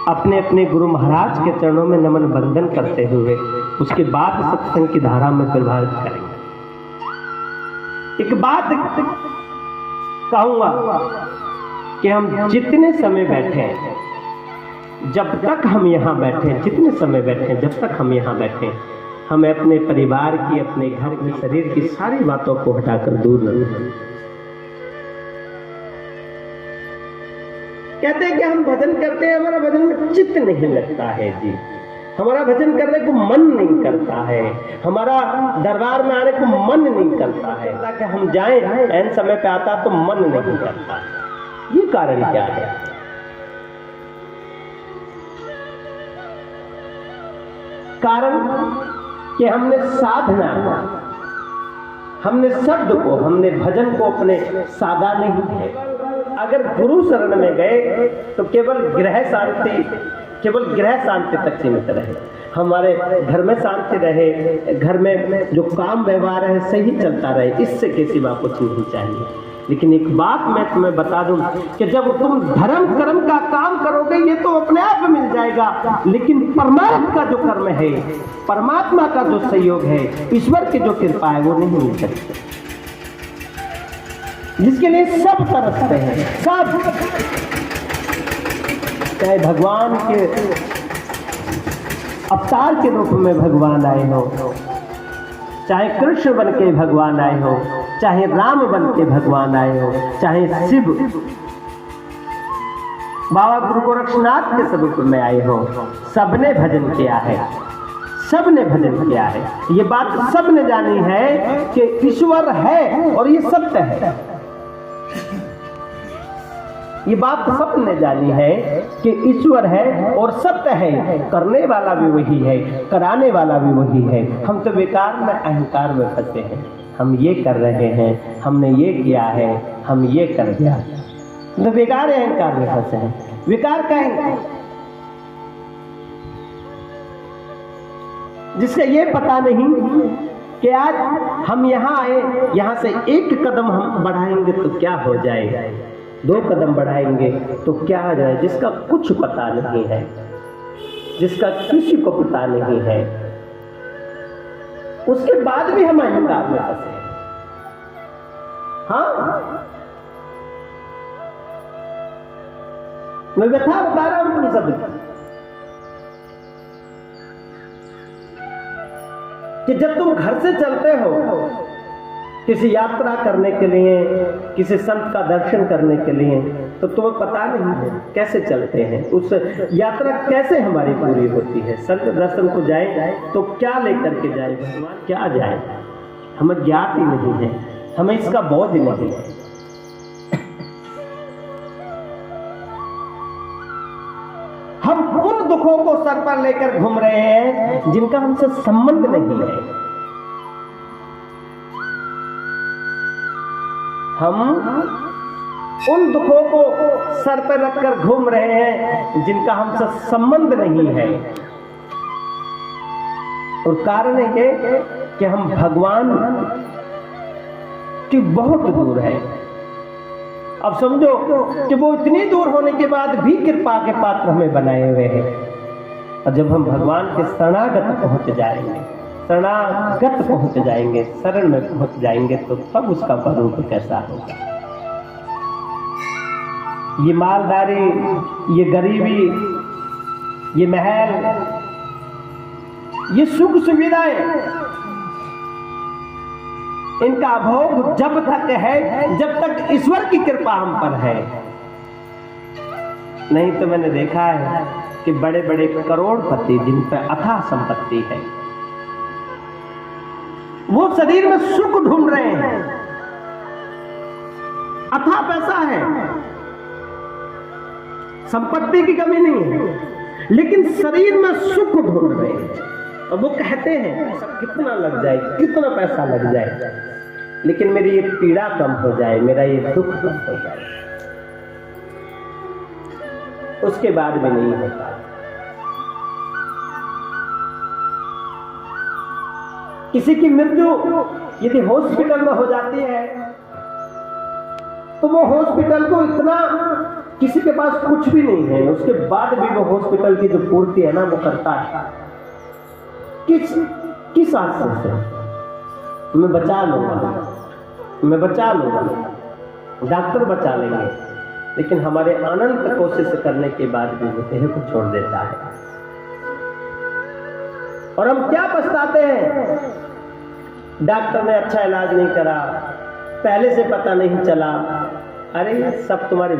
अपने अपने गुरु महाराज के चरणों में नमन बंदन करते हुए उसके बाद सत्संग की धारा में प्रभावित करेंगे। एक बात कहूंगा कि हम जितने समय बैठे, जब तक हम यहाँ बैठे, जितने समय बैठे, जब तक हम यहाँ बैठे, हमें अपने परिवार की, अपने घर की, शरीर की सारी बातों को हटाकर दूर रखें। कहते हैं कि हम भजन करते हैं, हमारा भजन में चित्त नहीं लगता है जी, हमारा भजन करने को मन नहीं करता है, हमारा दरबार में आने को मन नहीं करता है, ताकि हम जाएं ऐन समय पे आता तो मन नहीं करता। ये कारण क्या है? कारण कि हमने साधना, हमने शब्द को, हमने भजन को अपने साधा नहीं है। अगर गुरु शरण में गए तो केवल गृह शांति तक सीमित रहे, हमारे घर में शांति रहे, घर में जो काम व्यवहार है सही चलता रहे, इससे के सिवा कुछ नहीं चाहिए। लेकिन एक बात मैं तुम्हें बता दूं कि जब तुम धर्म कर्म का काम करोगे ये तो अपने आप मिल जाएगा, लेकिन परमात्मा का जो कर्म है, परमात्मा का जो सहयोग है, ईश्वर की जो कृपा है, वो नहीं मिल सकती, जिसके लिए सब तरसते हैं। सब, चाहे भगवान के अवतार के रूप में भगवान आए हो, चाहे कृष्ण बन के भगवान आए हो, चाहे राम बन के भगवान आए हो, चाहे शिव बाबा गुरु गोरक्षनाथ के स्वरूप में आए हो, सबने भजन किया है, सबने भजन किया है। ये बात सबने जानी है कि ईश्वर है और ये सत्य है। ये बात सबने जानी है कि ईश्वर है और सत्य है, करने वाला भी वही है, कराने वाला भी वही है। हम तो बेकार में, अहंकार में फंसे हैं। हम ये कर रहे हैं, हमने ये किया है, हम ये कर दिया, तो बेकार अहंकार में फंसे हैं। विकार का है जिसका ये पता नहीं कि आज हम यहाँ आए, यहाँ से एक कदम हम बढ़ाएंगे तो क्या हो जाएगा, 2 कदम बढ़ाएंगे तो क्या आ जाए, जिसका कुछ पता नहीं है, जिसका किसी को पता नहीं है, उसके बाद भी हम अहंकार में फंसे। हाँ, मैं व्यथा बता रहा हूं तुम सब कि जब तुम घर से चलते हो किसी यात्रा करने के लिए, किसी संत का दर्शन करने के लिए, तो तुम्हें पता नहीं है कैसे चलते हैं, उस यात्रा कैसे हमारी पूरी होती है। संत दर्शन को जाए तो क्या लेकर के जाए, भगवान क्या जाए, हमें ज्ञात ही नहीं है, हमें इसका बोध ही नहीं है। हम उन दुखों को सर पर लेकर घूम रहे हैं जिनका हमसे संबंध नहीं है। हम उन दुखों को सर पर रखकर घूम रहे हैं जिनका हमसे संबंध नहीं है। और कारण ये कि हम भगवान की बहुत दूर है। अब समझो कि वो इतनी दूर होने के बाद भी कृपा के पात्र हमें बनाए हुए हैं। और जब हम भगवान के शरणागत पहुंच जाएंगे, शरण में पहुंच जाएंगे, तो तब उसका स्वरूप कैसा होगा। ये मालदारी, ये गरीबी, ये महल, ये सुख सुविधाएं, इनका भोग जब तक है, जब तक ईश्वर की कृपा हम पर है। नहीं तो मैंने देखा है कि बड़े बड़े करोड़पति जिन पर अथाह संपत्ति है, वो शरीर में सुख ढूंढ रहे हैं, अथाह पैसा है, संपत्ति की कमी नहीं है, लेकिन शरीर में सुख ढूंढ रहे हैं। और वो कहते हैं कितना लग जाए, कितना पैसा लग जाए, लेकिन मेरी ये पीड़ा कम हो जाए, मेरा ये दुख कम हो जाए, उसके बाद भी नहीं होता। किसी की मृत्यु यदि हॉस्पिटल में हो जाती है तो वो हॉस्पिटल को इतना किसी के पास कुछ भी नहीं है, उसके बाद भी वो हॉस्पिटल की जो पूर्ति है ना वो करता है। किस आशय से? मैं बचा लूंगा, डॉक्टर बचा लेंगे, लेकिन हमारे अनंत कोशिश करने के बाद भी वो देह को छोड़ देता है। और हम क्या पछताते हैं? डॉक्टर ने अच्छा इलाज नहीं करा, पहले से पता नहीं चला। अरे सब तुम्हारे